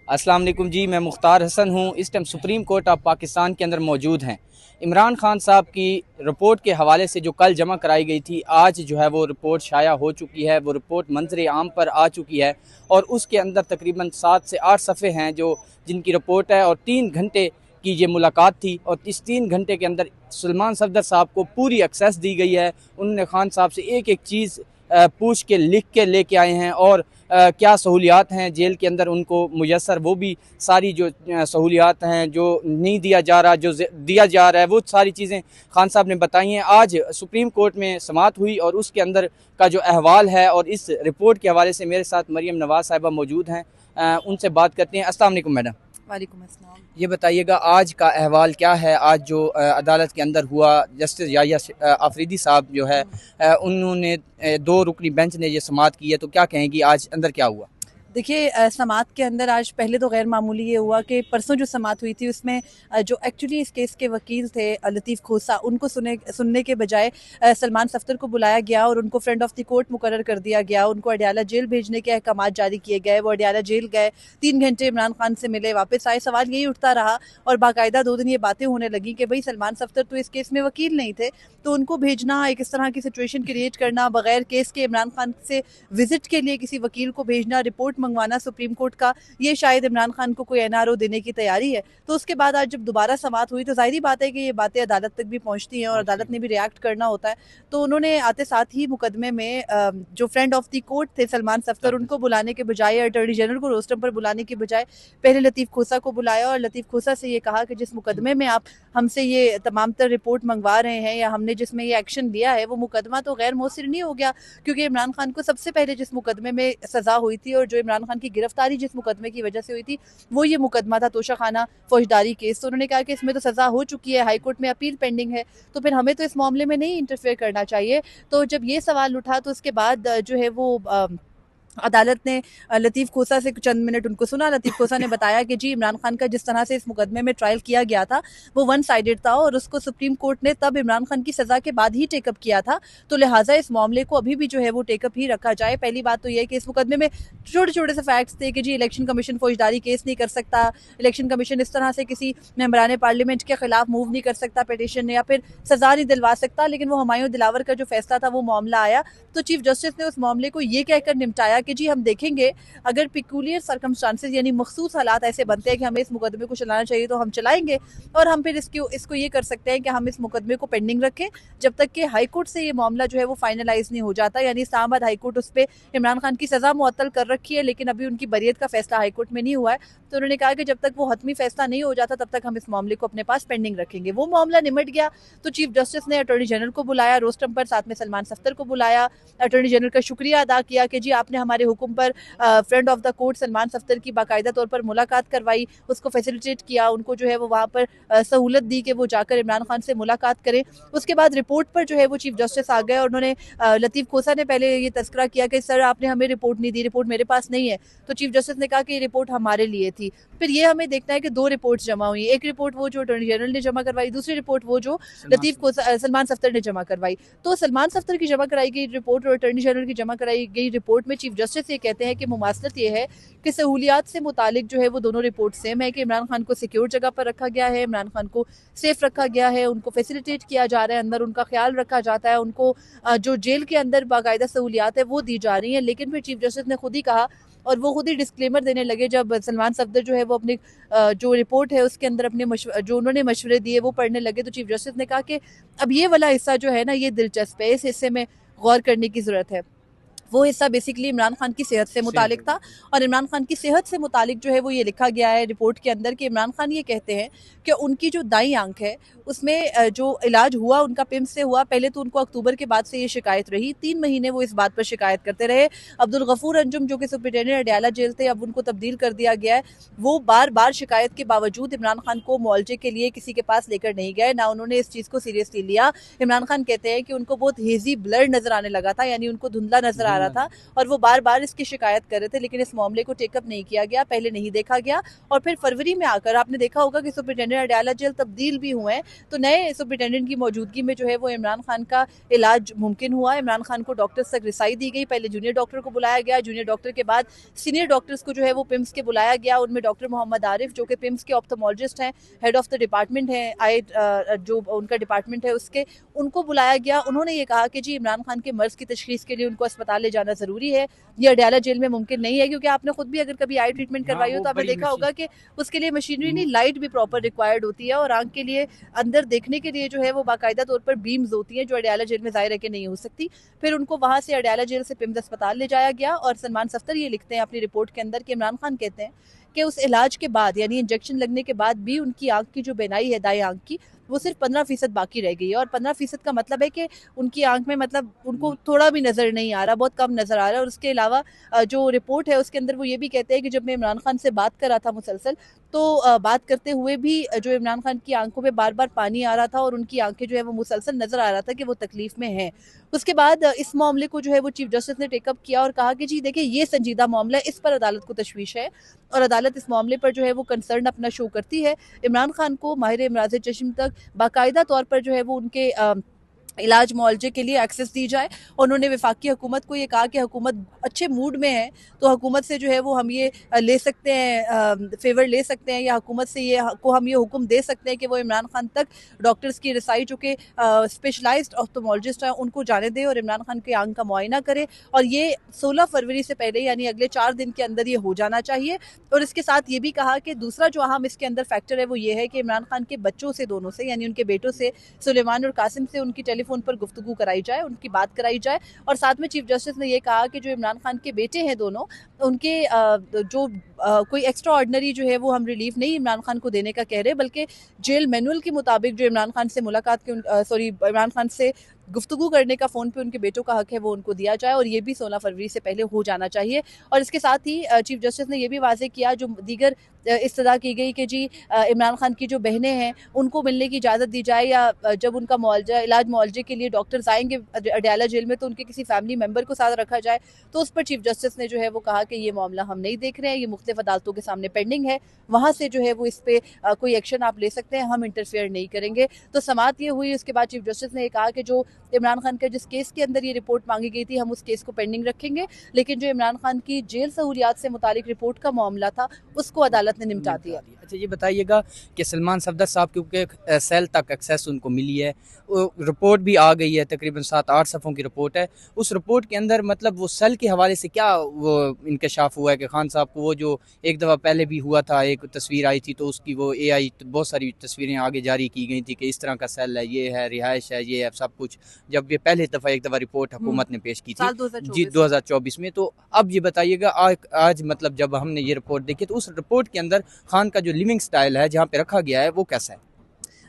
अस्सलाम वालेकुम जी, मैं मुख्तार हसन हूँ। इस time supreme court of Pakistan के अंदर मौजूद हैं। इमरान खान साहब की रिपोर्ट के हवाले से जो कल जमा कराई गई थी, आज जो है वो रिपोर्ट शाया हो चुकी है। वो रिपोर्ट मंजर आम पर आ चुकी है और उसके अंदर तकरीबन 7 से 8 सफ़े हैं जो जिनकी रिपोर्ट है, और 3 घंटे की ये मुलाकात थी। और इस 3 घंटे के अंदर सलमान सफदर साहब को पूरी एक्सेस दी गई है। उन्होंने खान साहब से एक एक चीज़ पूछ के लिख के लेके आए हैं, और क्या सहूलियात हैं जेल के अंदर उनको मुयसर, वो भी सारी जो सहूलियात हैं, जो नहीं दिया जा रहा, जो दिया जा रहा है, वो सारी चीज़ें खान साहब ने बताई हैं। आज सुप्रीम कोर्ट में समाअत हुई और उसके अंदर का जो अहवाल है, और इस रिपोर्ट के हवाले से मेरे साथ मरियम नवाज साहिबा मौजूद हैं। उनसे बात करते हैं। अस्सलाम वालेकुम मैडम। वालेकुम अस्सलाम। ये बताइएगा आज का अहवाल क्या है। आज जो अदालत के अंदर हुआ, जस्टिस याहिया आफरीदी साहब जो है उन्होंने 2 रुकनी बेंच ने ये समाअत की है, तो क्या कहेंगी आज अंदर क्या हुआ? देखिए, समाअत के अंदर आज पहले तो गैर मामूली ये हुआ कि परसों जो समाअत हुई थी उसमें जो एक्चुअली इस केस के वकील थे लतीफ़ खोसा, उनको सुनने के बजाय सलमान सफ्दर को बुलाया गया और उनको फ्रेंड ऑफ द कोर्ट मुकर्रर कर दिया गया। उनको अडयाला जेल भेजने के अहकाम जारी किए गए। वो अडयाला जेल गए, 3 घंटे इमरान खान से मिले, वापस आए। सवाल यही उठता रहा और बाकायदा 2 दिन ये बातें होने लगी कि भाई सलमान सफ्दर तो इस केस में वकील नहीं थे, तो उनको भेजना, एक इस तरह की सिचुएशन क्रिएट करना, बगैर केस के इमरान खान से विजिट के लिए किसी वकील को भेजना, रिपोर्ट मंगवाना सुप्रीम कोर्ट का, ये शायद इमरान खान को कोई एनआरओ देने की तैयारी है। तो उसके बाद आज जब दोबारा समाअत हुई तो जाहिर बात है कि ये बातें अदालत तक भी पहुंचती हैं और अदालत ने भी रिएक्ट करना होता है। तो उन्होंने आते साथ ही मुकदमे में जो फ्रेंड ऑफ द कोर्ट थे सलमान सफ्दर, उनको बुलाने के बजाय, अटॉर्नी जनरल को रोस्टम पर बुलाने के बजाय पहले लतीफ़ खोसा को बुलाया और लतीफ़ खोसा से ये कहा कि जिस मुकदमे में आप हमसे ये तमाम तर रिपोर्ट मंगवा रहे हैं या हमने जिसमें ये एक्शन लिया है, वो मुकदमा तो गैर मौसर नहीं हो गया, क्योंकि इमरान खान को सबसे पहले जिस मुकदमे में सज़ा हुई थी और जो इमरान खान की गिरफ्तारी जिस मुकदमे की वजह से हुई थी, वो ये मुकदमा था तोशाखाना फौजदारी केस। तो उन्होंने कहा कि इसमें तो सज़ा हो चुकी है, हाई कोर्ट में अपील पेंडिंग है, तो फिर हमें तो इस मामले में नहीं इंटरफेयर करना चाहिए। तो जब ये सवाल उठा तो उसके बाद जो है वो अदालत ने लतीफ़ खोसा से चंद मिनट उनको सुना। लतीफ़ खोसा ने बताया कि जी इमरान खान का जिस तरह से इस मुकदमे में ट्रायल किया गया था वो वन साइडेड था और उसको सुप्रीम कोर्ट ने तब इमरान खान की सज़ा के बाद ही टेकअप किया था, तो लिहाजा इस मामले को अभी भी जो है वो टेकअप ही रखा जाए। पहली बात तो ये है कि इस मुकदमे में छोटे छोटे से फैक्ट्स थे कि जी इलेक्शन कमीशन फौजदारी केस नहीं कर सकता, इलेक्शन कमीशन इस तरह से किसी मेंबरान पार्लियामेंट के खिलाफ मूव नहीं कर सकता पिटीशन, या फिर सज़ा नहीं दिलवा सकता। लेकिन वो हुमायूं दिलावर का जो फैसला था वो मामला आया तो चीफ जस्टिस ने उस मामले को ये कहकर निपटाया कि जी हम देखेंगे अगर पिक्यूलियर सर्कमस्टांसेस यानी मखसूस हालात ऐसे बनते हैं कि हमें इस मुकदमे को चलाना चाहिए तो हम चलाएंगे, और हम फिर इसको ये कर सकते हैं कि हम इस मुकदमे को पेंडिंग रखें जब तक कि हाई कोर्ट से ये मामला जो है वो फाइनलाइज नहीं हो जाता। यानी इस्लामाबाद हाई कोर्ट उस पर इमरान खान की सज़ा मुअत्तल कर रखी है, लेकिन अभी उनकी बरियत का फैसला हाई कोर्ट में नहीं हुआ है। तो उन्होंने कहा कि जब तक वो हतमी फैसला नहीं हो जाता तब तक हम इस मामले को अपने पास पेंडिंग रखेंगे। वो मामला निमट गया तो चीफ जस्टिस ने अटॉर्नी जनरल को बुलाया रोस्टम पर, साथ में सलमान सफ्दर को बुलाया, अटॉर्नी जनरल का शुक्रिया अदा किया कि जी आपने हमारे हुक्म पर friend of the court Salman Safdar की बाकायदा तौर पर मुलाकात करवाई, उसको फैसिलिटेट किया, उनको जो है वो वहाँ पर सहूलत दी कि वो जाकर इमरान खान से मुलाकात करें। उसके बाद रिपोर्ट पर जो है वो चीफ जस्टिस आ गए और उन्होंने लतीफ़ खोसा ने पहले ये तस्करा किया कि सर आपने हमें रिपोर्ट नहीं दी, रिपोर्ट मेरे पास नहीं है। तो चीफ जस्टिस ने कहा कि ये रिपोर्ट हमारे लिए थी। फिर ये हमें देखना है कि 2 रिपोर्ट्स जमा हुई, एक रिपोर्ट वो जो अटॉर्नी जनरल ने जमा करवाई, दूसरी रिपोर्ट वो जो लतीफ़ खोसा सलमान सफ्दर ने जमा करवाई। तो सलमान सफ्दर की जमा कराई गई रिपोर्ट और अटॉर्नी जनरल की जमा कराई गई रिपोर्ट में चीफ जस्टिस ये कहते हैं कि मुमासलत ये है कि सहूलियात से मुतालिक जो है वो दोनों रिपोर्ट सेम है कि इमरान खान को सिक्योर जगह पर रखा गया है, इमरान खान को सेफ रखा गया है, उनको फैसिलिटेट किया जा रहा है, अंदर उनका ख्याल रखा जाता है, उनको जो जेल के अंदर बाकायदा सहूलियात है वो दी जा रही हैं। लेकिन फिर चीफ जस्टिस ने खुद ही कहा और वो खुद ही डिस्क्लेमर देने लगे जब सलमान सफ्दर जो है वो अपनी जो रिपोर्ट है उसके अंदर अपने जो उन्होंने मशवरे दिए वो पढ़ने लगे, तो चीफ जस्टिस ने कहा कि अब ये वाला हिस्सा जो है ना ये दिलचस्प है, इस हिस्से में गौर करने की ज़रूरत है। वो हिस्सा बेसिकली इमरान खान की सेहत से मुतालिक था और इमरान खान की सेहत से मुतालिक जो है वो ये लिखा गया है रिपोर्ट के अंदर कि इमरान खान ये कहते हैं कि उनकी जो दाई आंख है उसमें जो इलाज हुआ उनका पिम्स से हुआ। पहले तो उनको अक्टूबर के बाद से ये शिकायत रही, 3 महीने वो इस बात पर शिकायत करते रहे। अब्दुल गफूर अंजुम जो कि सुप्रिटेंडेंट अडयाला जेल थे, अब उनको तब्दील कर दिया गया है, वो बार बार शिकायत के बावजूद इमरान खान को मुआवजे के लिए किसी के पास लेकर नहीं गए, ना उन्होंने इस चीज़ को सीरियसली लिया। इमरान खान कहते हैं कि उनको बहुत हेजी ब्लर नजर आने लगा था, यानी उनको धुंधला नजर आ आ रहा था और वो बार बार इसकी शिकायत कर रहे थे, लेकिन इस मामले को टेकअप नहीं किया गया, पहले नहीं देखा गया। और फिर फरवरी में आकर आपने देखा होगा कि सुपरिटेंडेंट अडयाला जेल तब्दील भी हुए हैं, तो नए सुपरिटेंडेंट की मौजूदगी में जो है वो इमरान खान का इलाज मुमकिन हुआ। इमरान खान को डॉक्टर्स तक रिसाई दी गई, पहले जूनियर डॉक्टर को बुलाया गया, जूनियर डॉक्टर के बाद सीनियर डॉक्टर्स को जो है वो पिम्स के बुलाया गया। उनमें डॉक्टर मोहम्मद आरिफ जो कि पिम्स के ऑप्थेमोलॉजिस्ट हैं, हेड ऑफ द डिपार्टमेंट है, आई जो उनका डिपार्टमेंट है उसके, उनको बुलाया गया। उन्होंने ये कहा कि जी इमरान खान के मर्ज की तशखीस के लिए उनको अस्पताल ले जाना जरूरी है, ये अडयाला जेल में मुमकिन नहीं है, क्योंकि आपने खुद भी अगर कभी आई ट्रीटमेंट करवाई हो तो आपने देखा होगा कि उसके लिए मशीनरी नहीं, लाइट भी प्रॉपर रिक्वायर्ड होती है और आंख के लिए अंदर देखने के लिए जो है वो बाकायदा तौर पर बीम्स होती हैं जो अडयाला जेल में जाहिर है कि नहीं हो सकती। फिर उनको वहां से अडयाला जेल से पिम्स अस्पताल ले जाया गया और सलमान सफ्तर ये लिखते हैं अपनी रिपोर्ट के अंदर कि इमरान खान कहते हैं कि उस इलाज के बाद यानी इंजेक्शन लगने के बाद भी उनकी आंख की जो बेनाई है दाएं आंख की, वो सिर्फ 15% बाकी रह गई है। और 15% का मतलब है कि उनकी आंख में मतलब उनको थोड़ा भी नजर नहीं आ रहा, बहुत कम नजर आ रहा है। और उसके अलावा जो रिपोर्ट है उसके अंदर वो ये भी कहते हैं कि जब मैं इमरान खान से बात कर रहा था मुसलसल, तो बात करते हुए भी जो इमरान खान की आंखों में बार बार पानी आ रहा था और उनकी आंखें जो है वो मुसलसल नजर आ रहा था कि वो तकलीफ में हैं। उसके बाद इस मामले को जो है वो चीफ जस्टिस ने टेकअप किया और कहा कि जी देखिए ये संजीदा मामला है, इस पर अदालत को तशवीश है और अदालत इस मामले पर जो है वो कंसर्न अपना शो करती है। इमरान खान को माहिर इमराज चश्म तक बाकायदा तौर पर जो है वो उनके इलाज मुआवजे के लिए एक्सेस दी जाए। उन्होंने वफाकी हुकूमत को ये कहा कि हुकूमत अच्छे मूड में है तो हुकूमत से जो है वो हम ये ले सकते हैं, फेवर ले सकते हैं, या हुकूमत से ये को हम ये हुक्म दे सकते हैं कि वो इमरान खान तक डॉक्टर्स की रसाई जो कि स्पेशलाइज्ड ऑप्थेमोलॉजिस्ट हैं उनको जाने दे और इमरान खान के आंख का मुआयना करे। और ये 16 फरवरी से पहले यानी अगले 4 दिन के अंदर ये हो जाना चाहिए। और इसके साथ ये भी कहा कि दूसरा जो अहम इसके अंदर फैक्टर है वो ये है कि इमरान खान के बच्चों से, दोनों से यानी उनके बेटों से सुलेमान और कासिम से उनकी टेलीफोन पर गुफ्तगू कराई जाए, उनकी बात कराई जाए। और साथ में चीफ जस्टिस ने यह कहा कि जो इमरान खान के बेटे हैं दोनों, उनके जो कोई एक्स्ट्रा ऑर्डिनरी जो है वो हम रिलीफ नहीं इमरान खान को देने का कह रहे, बल्कि जेल मैनुअल के मुताबिक जो इमरान खान से मुलाकात के इमरान खान से गुफ्तगू करने का फ़ोन पे उनके बेटों का हक है वो उनको दिया जाए और ये भी 16 फरवरी से पहले हो जाना चाहिए। और इसके साथ ही चीफ जस्टिस ने यह भी वाज़ेह किया जो दीगर इस्तदा की गई कि जी इमरान खान की जो बहनें हैं उनको मिलने की इजाज़त दी जाए, या जब उनका मुआवजा इलाज मुआवजे के लिए डॉक्टर्स आएंगे अडयाला जेल में तो उनके किसी फैमिली मेम्बर को साथ रखा जाए। तो उस पर चीफ जस्टिस ने जो है वो कहा कि ये मामला हम नहीं देख रहे हैं, ये मुख्तलिफ अदालतों के सामने पेंडिंग है, वहाँ से जो है वो इस पर कोई एक्शन आप ले सकते हैं, हम इंटरफेयर नहीं करेंगे। तो समाअत ये हुई। उसके बाद चीफ जस्टिस ने कहा कि जो इमरान खान का जिस केस के अंदर ये रिपोर्ट मांगी गई थी हम उस केस को पेंडिंग रखेंगे, लेकिन जो इमरान खान की जेल सहूलियात से मुतालिक रिपोर्ट का मामला था उसको अदालत ने निपटा दिया। अच्छा ये बताइएगा कि सलमान सफदर साहब क्योंकि सेल तक एक्सेस उनको मिली है, रिपोर्ट भी आ गई है, तकरीबन 7-8 सफ़ों की रिपोर्ट है, उस रिपोर्ट के अंदर मतलब वो सेल के हवाले से क्या वो इंकशाफ हुआ है कि खान साहब को वो जो एक दफ़ा पहले भी हुआ था, एक तस्वीर आई थी तो उसकी वो AI बहुत सारी तस्वीरें आगे जारी की गई थी कि इस तरह का सेल है, ये है, रिहाइश है, ये है, सब कुछ, जब ये पहले दफ़ा एक दफ़ा रिपोर्ट हुकूमत ने पेश की थी जी 2024 में। तो अब ये बताइएगा आज मतलब जब हमने ये रिपोर्ट देखी तो उस रिपोर्ट के अंदर खान का जो लिविंग स्टाइल है जहाँ पे रखा गया है वो कैसा है?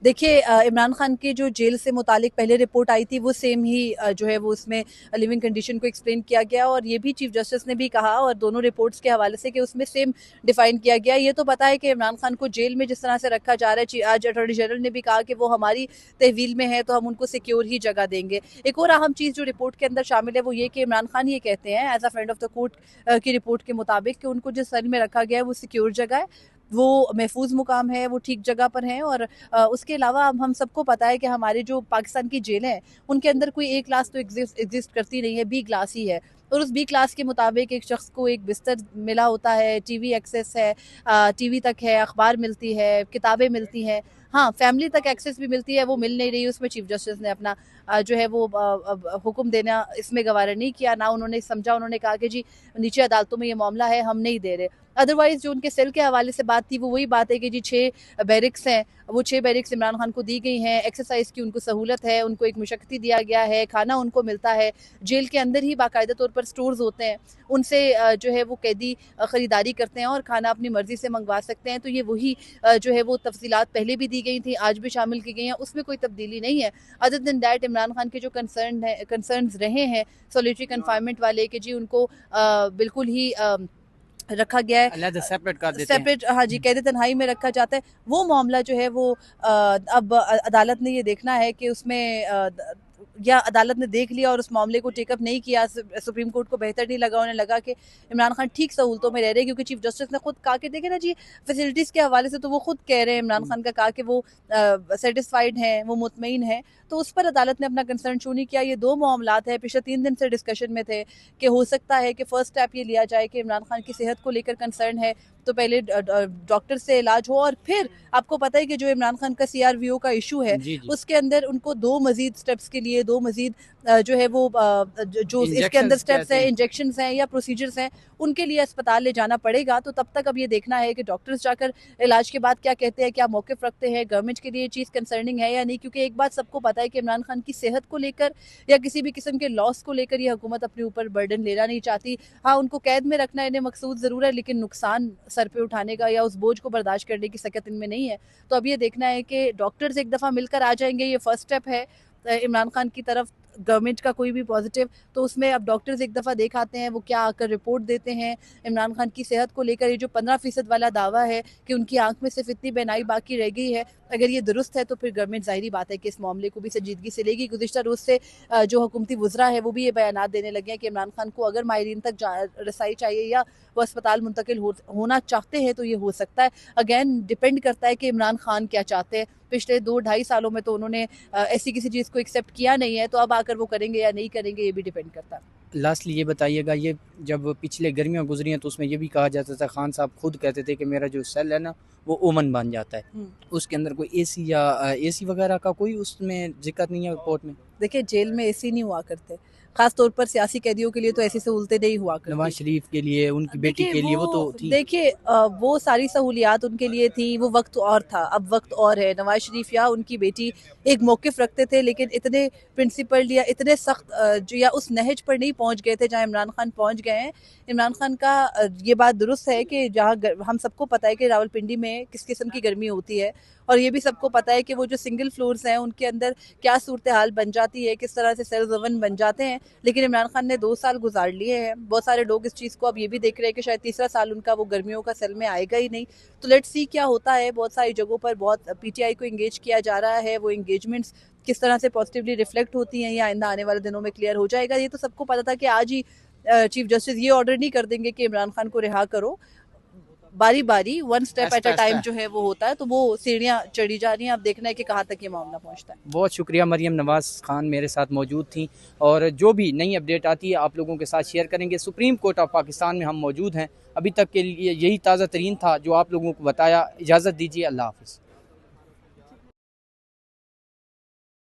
देखिए इमरान खान की जो जेल से मुतालिक पहले रिपोर्ट आई थी वो सेम ही जो है वो उसमें लिविंग कंडीशन को एक्सप्लेन किया गया और ये भी चीफ जस्टिस ने भी कहा और दोनों रिपोर्ट्स के हवाले से कि उसमें सेम डिफाइन किया गया। ये तो पता है कि इमरान खान को जेल में जिस तरह से रखा जा रहा है, आज अटॉर्नी जनरल ने भी कहा कि वो हमारी तहवील में है तो हम उनको सिक्योर ही जगह देंगे। एक और अहम चीज़ जो रिपोर्ट के अंदर शामिल है वो ये कि इमरान खान ये कहते हैं as a friend of the court की रिपोर्ट के मुताबिक कि उनको जिस सेल में रखा गया है वो सिक्योर जगह है, वो महफूज मुकाम है, वो ठीक जगह पर हैं। और उसके अलावा हम सबको पता है कि हमारे जो पाकिस्तान की जेलें हैं उनके अंदर कोई A क्लास तो एग्जिस्ट करती नहीं है, B क्लास ही है। और उस B क्लास के मुताबिक एक शख्स को एक बिस्तर मिला होता है, TV एक्सेस है, TV तक है, अखबार मिलती है, किताबें मिलती हैं, हाँ फैमिली तक एक्सेस भी मिलती है, वो मिल नहीं रही। उसमें चीफ जस्टिस ने अपना जो है वो हुक्म देना इसमें गवारा नहीं किया, ना उन्होंने समझा, उन्होंने कहा कि जी नीचे अदालतों में ये मामला है, हम नहीं दे रहे। अदरवाइज जो उनके सेल के हवाले से बात थी वो वही बात है कि जी 6 बैरिक्स हैं, वो 6 बैरिक्स इमरान खान को दी गई हैं, एक्सरसाइज की उनको सहूलत है, उनको एक मुशक्ति दिया गया है, खाना उनको मिलता है, जेल के अंदर ही बाकायदा तौर पर स्टोर्स होते हैं, उनसे जो है वो कैदी ख़रीदारी करते हैं और खाना अपनी मर्ज़ी से मंगवा सकते हैं। तो ये वही जो है वो तफसीलात पहले भी दी गई थी, आज भी शामिल की गई हैं, उसमें कोई तब्दीली नहीं है। अदर दिन दैट इमरान खान के जो कंसर्न्स रहे हैं सॉलिटरी कन्फाइनमेंट वाले कि जी उनको बिल्कुल ही रखा गया है, सेपरेट हाँ जी कैद तन्हाई में रखा जाता है, वो मामला जो है वो अब अदालत ने ये देखना है कि उसमें या अदालत ने देख लिया और उस मामले को टेकअप नहीं किया, सुप्रीम कोर्ट को बेहतर नहीं लगा, उन्हें लगा कि इमरान खान ठीक सहूलतों में रह रहे हैं, क्योंकि चीफ जस्टिस ने खुद कहा कि देखे ना जी, फैसिलिटीज़ के हवाले से तो वो खुद कह रहे हैं, इमरान खान का कहा कि वो सेटिस्फाइड हैं, वो मुतमईन हैं, तो उस पर अदालत ने अपना कंसर्न शो नहीं किया। ये दो मामलात है, पिछले 3 दिन से डिस्कशन में थे कि हो सकता है कि फर्स्ट स्टेप ये लिया जाए कि इमरान खान की सेहत को लेकर कंसर्न है तो पहले डॉक्टर से इलाज हो, और फिर आपको पता है कि जो इमरान खान का CRVO का इशू है जी जी। उसके अंदर उनको 2 मजीद स्टेप्स के लिए, 2 मजीद जो है वो जो इसके अंदर इंजेक्शंस स्टेप्स कहते हैं, हैं। इंजेक्शंस हैं या प्रोसीजर्स हैं, उनके लिए अस्पताल ले जाना पड़ेगा। तो तब तक अब ये देखना है कि डॉक्टर्स जाकर इलाज के बाद क्या कहते हैं, क्या मौक़िफ़ रखते हैं, गवर्नमेंट के लिए ये चीज़ कंसर्निंग है या नहीं। क्योंकि एक बात सबको पता है कि इमरान खान की सेहत को लेकर या किसी भी किस्म के लॉस को लेकर ये हुकूमत अपने ऊपर बर्डन लेना नहीं चाहती। हाँ, उनको कैद में रखना इन्हें मकसूद ज़रूर है, लेकिन नुकसान सर पे उठाने का या उस बोझ को बर्दाश्त करने की सकत इनमें नहीं है। तो अब ये देखना है कि डॉक्टर्स एक दफ़ा मिलकर आ जाएंगे, ये फर्स्ट स्टेप है इमरान खान की तरफ गवर्नमेंट का कोई भी पॉजिटिव, तो उसमें अब डॉक्टर्स एक दफ़ा देख आते हैं वो क्या आकर रिपोर्ट देते हैं इमरान खान की सेहत को लेकर। ये जो 15% वाला दावा है कि उनकी आंख में सिर्फ इतनी बेनाई बाकी रह गई है, अगर ये दुरुस्त है तो फिर गवर्नमेंट ज़ाहिरी बात है कि इस मामले को भी संजीदगी से लेगी। गुज़िश्ता रोज़ से जो हुकूमती वज़रा है वो भी ये बयानात देने लगे हैं कि इमरान खान को अगर माहिरीन तक रसाई चाहिए या वो अस्पताल मुंतकिल होना चाहते हैं तो ये हो सकता है। अगेन डिपेंड करता है कि इमरान खान क्या चाहते हैं। पिछले 2-2.5 सालों में तो उन्होंने ऐसी किसी चीज़ को एक्सेप्ट किया नहीं है, तो अब आकर वो करेंगे या नहीं करेंगे ये भी डिपेंड करता है। लास्टली ये बताइएगा, ये जब पिछले गर्मियाँ गुजरी हैं तो उसमें ये भी कहा जाता था, खान साहब खुद कहते थे कि मेरा जो सेल है ना वो ओवन बन जाता है, उसके अंदर कोई एसी या एसी वगैरह का कोई उसमें जिक्र नहीं है रिपोर्ट में। देखिए, जेल में एसी नहीं हुआ करते, खास तौर पर सियासी कैदियों के लिए तो ऐसी सहूलतें नहीं हुआ करती। नवाज शरीफ के लिए, उनकी बेटी के लिए वो तो थी। देखिए वो सारी सहूलियात उनके लिए थी, वो वक्त और था, अब वक्त और है। नवाज शरीफ या उनकी बेटी एक मौक़िफ़ रखते थे, लेकिन इतने प्रिंसिपल या इतने सख्त जो या उस नहज पर नहीं पहुंच गए थे जहां इमरान खान पहुंच गए हैं। इमरान खान का ये बात दुरुस्त है कि जहां हम सबको पता है कि रावलपिंडी में किस किस्म की गर्मी होती है, और ये भी सबको पता है कि वो जो सिंगल फ्लोर्स हैं उनके अंदर क्या सूरत हाल बन जाती है, किस तरह से सेल्स ओवन बन जाते हैं। लेकिन इमरान खान ने 2 साल गुजार लिए हैं। बहुत सारे लोग इस चीज़ को अब ये भी देख रहे हैं कि शायद तीसरा साल उनका वो गर्मियों का सेल में आएगा ही नहीं। तो लेट्स सी क्या होता है। बहुत सारी जगहों पर बहुत PTI को इंगेज किया जा रहा है, वो इंगेजमेंट्स किस तरह से पॉजिटिवली रिफ्लेक्ट होती हैं या आइंदा आने वाले दिनों में क्लियर हो जाएगा। ये तो सबको पता था कि आज ही चीफ जस्टिस ये ऑर्डर नहीं कर देंगे कि इमरान खान को रिहा करो। बारी बारी, one step at a time जो है वो होता है, तो वो सीढ़ियाँ चढ़ी जा रही हैं। अब देखना है कि कहाँ तक ये मामला पहुँचता है। बहुत शुक्रिया, मरियम नवाज खान मेरे साथ मौजूद थी, और जो भी नई अपडेट आती है आप लोगों के साथ शेयर करेंगे। सुप्रीम कोर्ट ऑफ पाकिस्तान में हम मौजूद हैं। अभी तक के लिए यही ताज़ा तरीन था जो आप लोगों को बताया। इजाज़त दीजिए, अल्लाह हाफ़िज़।